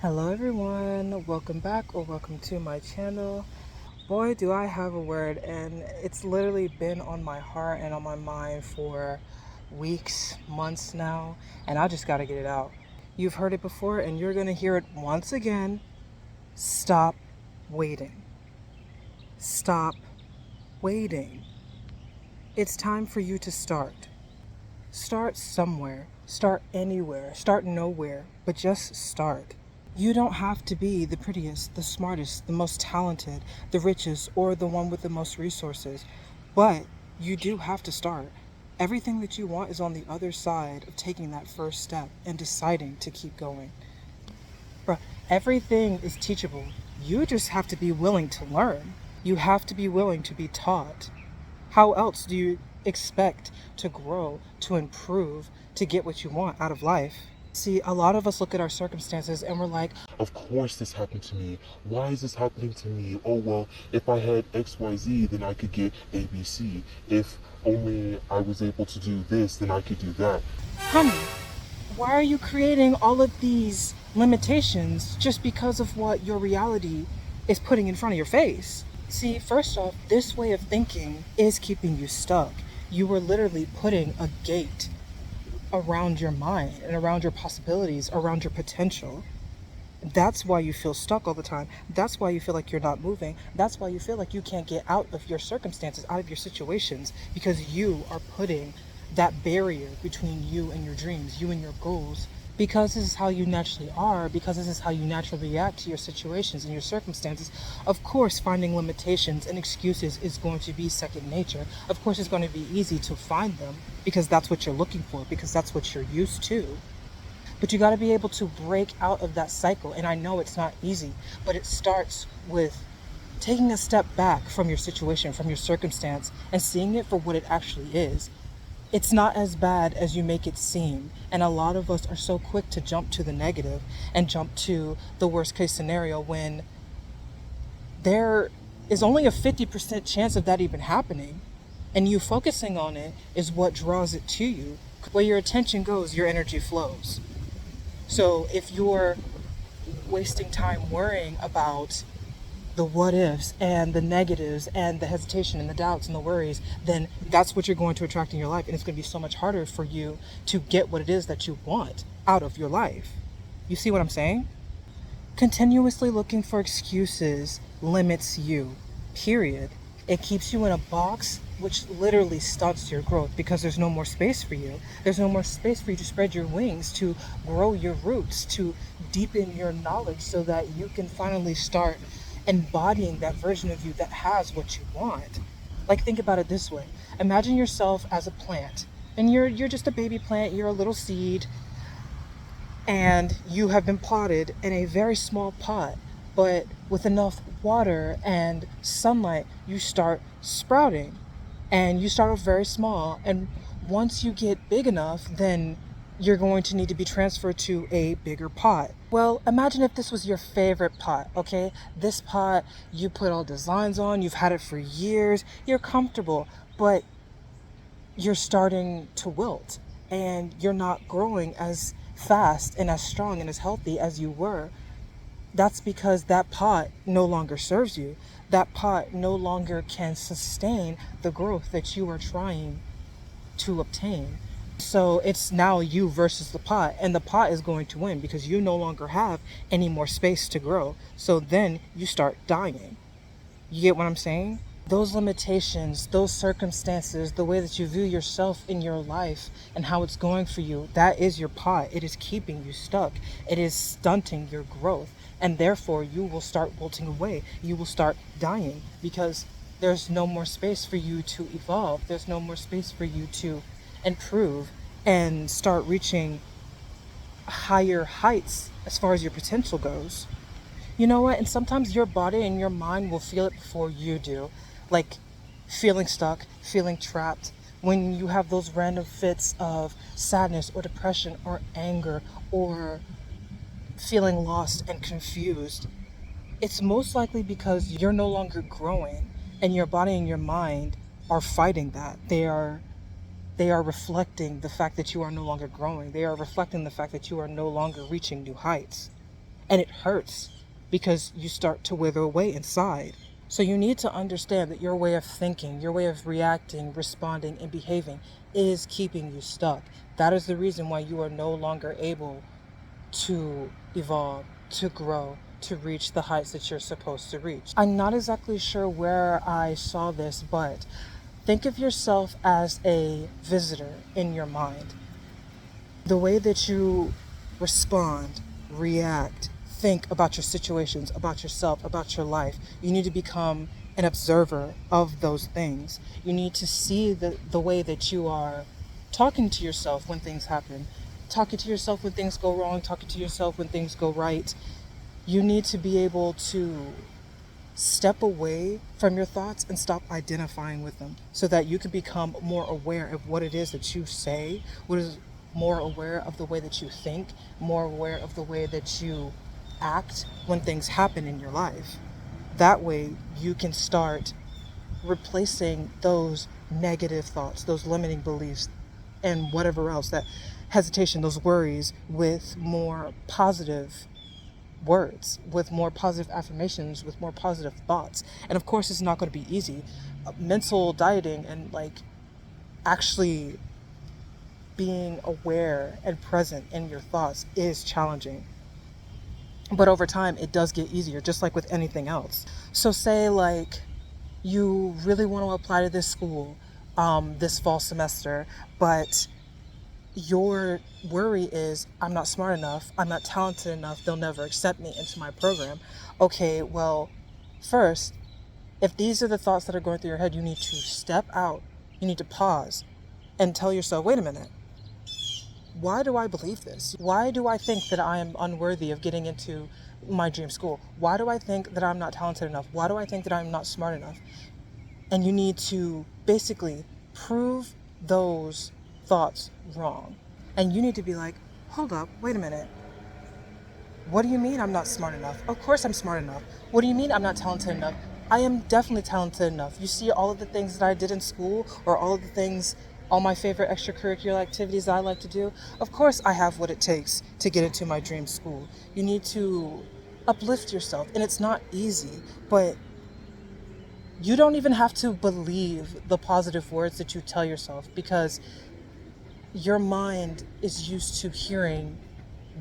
Hello everyone, welcome back or welcome to my channel. Boy, do I have a word, and it's literally been on my heart and on my mind for weeks, months now, and I just got to get it out. You've heard it before and you're going to hear it once again. Stop waiting. Stop waiting. It's time for you to start. Start somewhere. Start anywhere. Start nowhere, but just start. You don't have to be the prettiest, the smartest, the most talented, the richest, or the one with the most resources, but you do have to start. Everything that you want is on the other side of taking that first step and deciding to keep going. Bruh, everything is teachable. You just have to be willing to learn. You have to be willing to be taught. How else do you expect to grow, to improve, to get what you want out of life? See, a lot of us look at our circumstances and we're like, of course this happened to me. Why is this happening to me? Oh well, if I had XYZ, then I could get ABC. If only I was able to do this, then I could do that. honey, why are you creating all of these limitations just because of what your reality is putting in front of your face? See, first off, this way of thinking is keeping you stuck. You were literally putting a gate around your mind and around your possibilities, around your potential. That's why you feel stuck all the time. That's why you feel like you're not moving. That's why you feel like you can't get out of your circumstances, out of your situations, because you are putting that barrier between you and your dreams, you and your goals. Because this is how you naturally are, because this is how you naturally react to your situations and your circumstances, of course, finding limitations and excuses is going to be second nature. Of course, it's going to be easy to find them because that's what you're looking for, because that's what you're used to. But you got to be able to break out of that cycle. And I know it's not easy, but it starts with taking a step back from your situation, from your circumstance, and seeing it for what it actually is. It's not as bad as you make it seem. And a lot of us are so quick to jump to the negative and jump to the worst case scenario when there is only a 50% chance of that even happening. And you focusing on it is what draws it to you. Where your attention goes, your energy flows. So if you're wasting time worrying about the what ifs and the negatives and the hesitation and the doubts and the worries, then that's what you're going to attract in your life. And it's going to be so much harder for you to get what it is that you want out of your life. You see what I'm saying? Continuously looking for excuses limits you, period. It keeps you in a box, which literally stunts your growth because there's no more space for you. There's no more space for you to spread your wings, to grow your roots, to deepen your knowledge so that you can finally start embodying that version of you that has what you want. Like, think about it this way. Imagine yourself as a plant, and you're just a baby plant, you're a little seed, and you have been potted in a very small pot, but with enough water and sunlight, you start sprouting. And you start off very small, and once you get big enough, then you're going to need to be transferred to a bigger pot. Well, imagine if this was your favorite pot, okay? This pot you put all designs on, you've had it for years, you're comfortable, but you're starting to wilt and you're not growing as fast and as strong and as healthy as you were. That's because that pot no longer serves you. That pot no longer can sustain the growth that you are trying to obtain. So it's now you versus the pot, and the pot is going to win because you no longer have any more space to grow. So then you start dying. You get what I'm saying? Those limitations, those circumstances, the way that you view yourself in your life and how it's going for you, that is your pot. It is keeping you stuck. It is stunting your growth. And therefore, you will start wilting away. You will start dying because there's no more space for you to evolve. There's no more space for you to improve and start reaching higher heights as far as your potential goes. You know what? And sometimes your body and your mind will feel it before you do. Like feeling stuck, feeling trapped. When you have those random fits of sadness or depression or anger or feeling lost and confused, it's most likely because you're no longer growing and your body and your mind are fighting that. They are reflecting the fact that you are no longer growing. They are reflecting the fact that you are no longer reaching new heights. And it hurts because you start to wither away inside. So you need to understand that your way of thinking, your way of reacting, responding, and behaving is keeping you stuck. That is the reason why you are no longer able to evolve, to grow, to reach the heights that you're supposed to reach. I'm not exactly sure where I saw this, but think of yourself as a visitor in your mind. The way that you respond, react, think about your situations, about yourself, about your life, you need to become an observer of those things. You need to see the way that you are talking to yourself when things happen, talking to yourself when things go wrong, talking to yourself when things go right. You need to be able to step away from your thoughts and stop identifying with them so that you can become more aware of what it is that you say, what is more aware of the way that you think, more aware of the way that you act when things happen in your life. That way you can start replacing those negative thoughts, those limiting beliefs, and whatever else, that hesitation, those worries, with more positive words, with more positive affirmations, with more positive thoughts. And of course, it's not going to be easy. Mental dieting and actually being aware and present in your thoughts is challenging. But over time, it does get easier, just like with anything else. So say you really want to apply to this school this fall semester, but your worry is, I'm not smart enough, I'm not talented enough, they'll never accept me into my program. Okay, well, first, if these are the thoughts that are going through your head, you need to step out, you need to pause and tell yourself, wait a minute, why do I believe this? Why do I think that I am unworthy of getting into my dream school? Why do I think that I'm not talented enough? Why do I think that I'm not smart enough? And you need to basically prove those thoughts wrong. And you need to be like, hold up, wait a minute. What do you mean I'm not smart enough? Of course I'm smart enough. What do you mean I'm not talented enough? I am definitely talented enough. You see all of the things that I did in school, or all of the things, all my favorite extracurricular activities that I like to do. Of course I have what it takes to get into my dream school. You need to uplift yourself. And it's not easy, but you don't even have to believe the positive words that you tell yourself, because your mind is used to hearing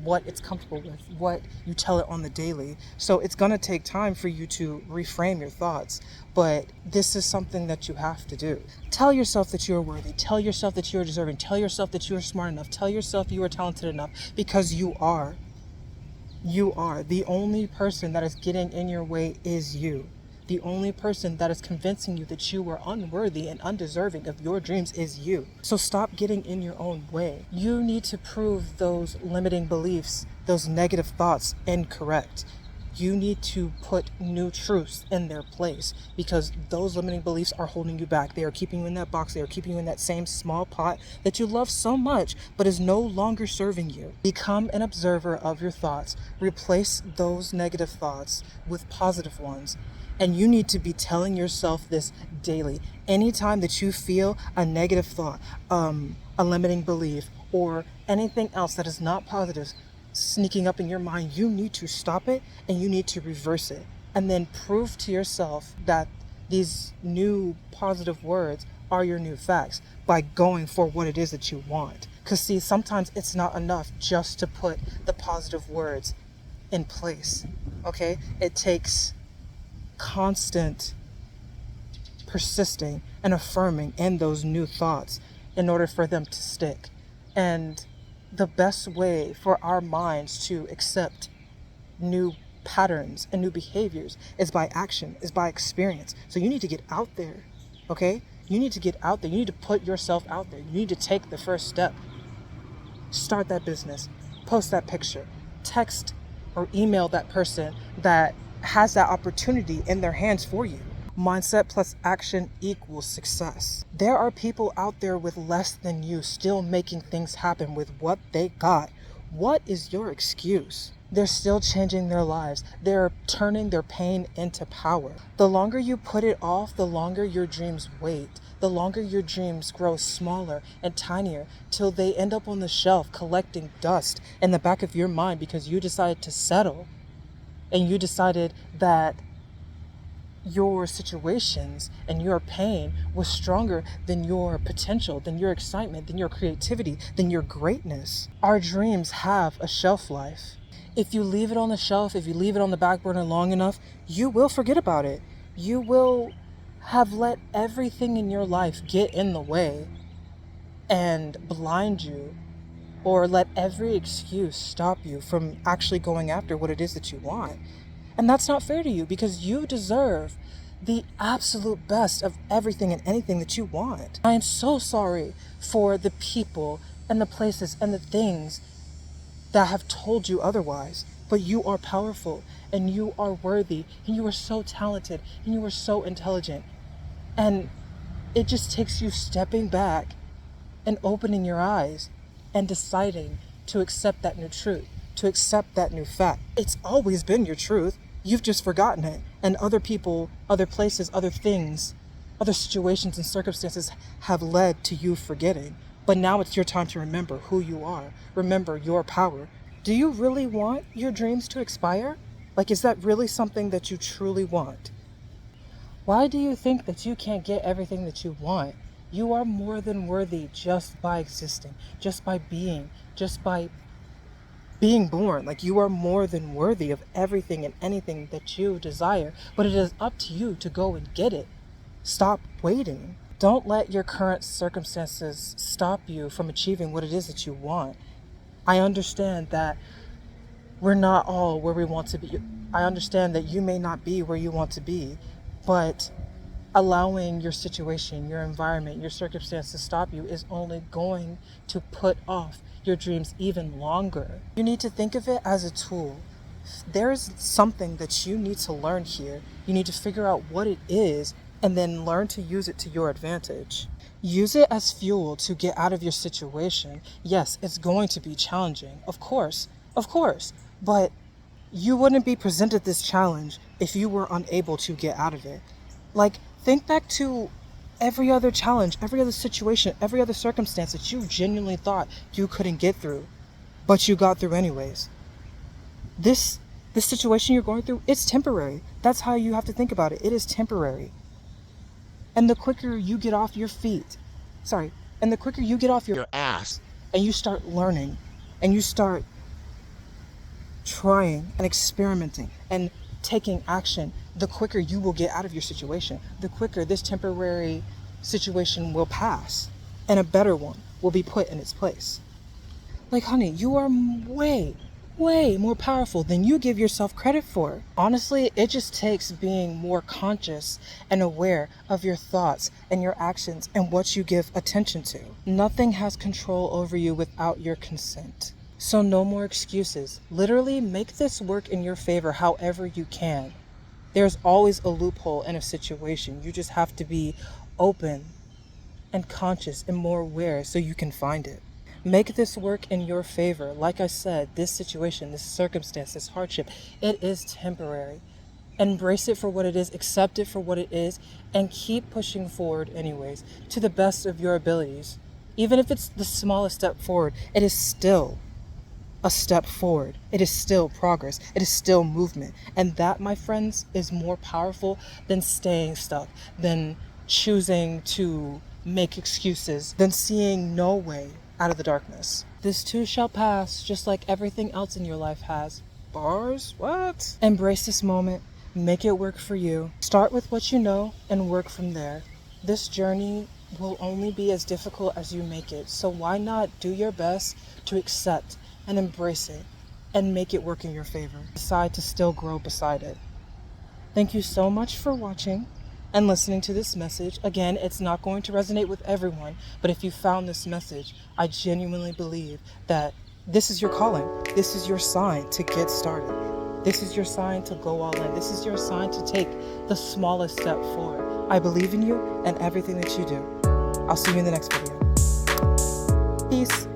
what it's comfortable with, what you tell it on the daily. So it's going to take time for you to reframe your thoughts, but this is something that you have to do. Tell yourself that you're worthy. Tell yourself that you're deserving. Tell yourself that you're smart enough. Tell yourself you are talented enough, because you are. You are. The only person that is getting in your way is you. The only person that is convincing you that you are unworthy and undeserving of your dreams is you. So stop getting in your own way. You need to prove those limiting beliefs, those negative thoughts, incorrect. You need to put new truths in their place, because those limiting beliefs are holding you back. They are keeping you in that box. They are keeping you in that same small pot that you love so much, but is no longer serving you. Become an observer of your thoughts. Replace those negative thoughts with positive ones. And you need to be telling yourself this daily. Anytime that you feel a negative thought, a limiting belief, or anything else that is not positive sneaking up in your mind, you need to stop it and you need to reverse it. And then prove to yourself that these new positive words are your new facts by going for what it is that you want. Because see, sometimes it's not enough just to put the positive words in place, okay? It takes constant persisting and affirming in those new thoughts in order for them to stick. And the best way for our minds to accept new patterns and new behaviors is by action, is by experience. So you need to get out there, okay? You need to get out there. You need to put yourself out there. You need to take the first step. Start that business, post that picture, text or email that person that has that opportunity in their hands for you. Mindset plus action equals success. There are people out there with less than you still making things happen with what they got. What is your excuse? They're still changing their lives. They're turning their pain into power. The longer you put it off, the longer your dreams wait. The longer your dreams grow smaller and tinier till they end up on the shelf collecting dust in the back of your mind because you decided to settle and you decided that your situations and your pain was stronger than your potential, than your excitement, than your creativity, than your greatness. Our dreams have a shelf life. If you leave it on the shelf, if you leave it on the back burner long enough, you will forget about it. You will have let everything in your life get in the way and blind you, or let every excuse stop you from actually going after what it is that you want. And that's not fair to you, because you deserve the absolute best of everything and anything that you want. I am so sorry for the people and the places and the things that have told you otherwise. But you are powerful, and you are worthy, and you are so talented, and you are so intelligent. And it just takes you stepping back and opening your eyes and deciding to accept that new truth, to accept that new fact. It's always been your truth. You've just forgotten it. And other people, other places, other things, other situations and circumstances have led to you forgetting. But now it's your time to remember who you are. Remember your power. Do you really want your dreams to expire? Like, is that really something that you truly want? Why do you think that you can't get everything that you want? You are more than worthy just by existing, just by being, just by being born. Like, you are more than worthy of everything and anything that you desire, but it is up to you to go and get it. Stop waiting. Don't let your current circumstances stop you from achieving what it is that you want. I understand that we're not all where we want to be. I understand that you may not be where you want to be, but allowing your situation, your environment, your circumstance to stop you is only going to put off your dreams even longer. You need to think of it as a tool. There's something that you need to learn here. You need to figure out what it is and then learn to use it to your advantage. Use it as fuel to get out of your situation. Yes, it's going to be challenging, of course, but you wouldn't be presented this challenge if you were unable to get out of it. Like, think back to every other challenge, every other situation, every other circumstance that you genuinely thought you couldn't get through, but you got through anyways. This situation you're going through, it's temporary. That's how you have to think about it. It is temporary. And the quicker you get off your and the quicker you get off your ass and you start learning and you start trying and experimenting and taking action, the quicker you will get out of your situation. The quicker this temporary situation will pass and a better one will be put in its place. Like, honey, you are way more powerful than you give yourself credit for. Honestly, it just takes being more conscious and aware of your thoughts and your actions and what you give attention to. Nothing has control over you without your consent. So no more excuses. Literally make this work in your favor however you can. There's always a loophole in a situation. You just have to be open and conscious and more aware so you can find it. Make this work in your favor. Like I said, this situation, this circumstance, this hardship, it is temporary. Embrace it for what it is, accept it for what it is, and keep pushing forward anyways, to the best of your abilities. Even if it's the smallest step forward, it is still a step forward. It is still progress. It is still movement. And that, my friends, is more powerful than staying stuck, than choosing to make excuses, than seeing no way out of the darkness. This too shall pass, just like everything else in your life has. Bars? What? Embrace this moment. Make it work for you. Start with what you know and work from there. This journey will only be as difficult as you make it. So why not do your best to accept and embrace it and make it work in your favor? Decide to still grow beside it. Thank you so much for watching and listening to this message. Again, it's not going to resonate with everyone, but if you found this message, I genuinely believe that this is your calling. This is your sign to get started. This is your sign to go all in. This is your sign to take the smallest step forward. I believe in you and everything that you do. I'll see you in the next video. Peace.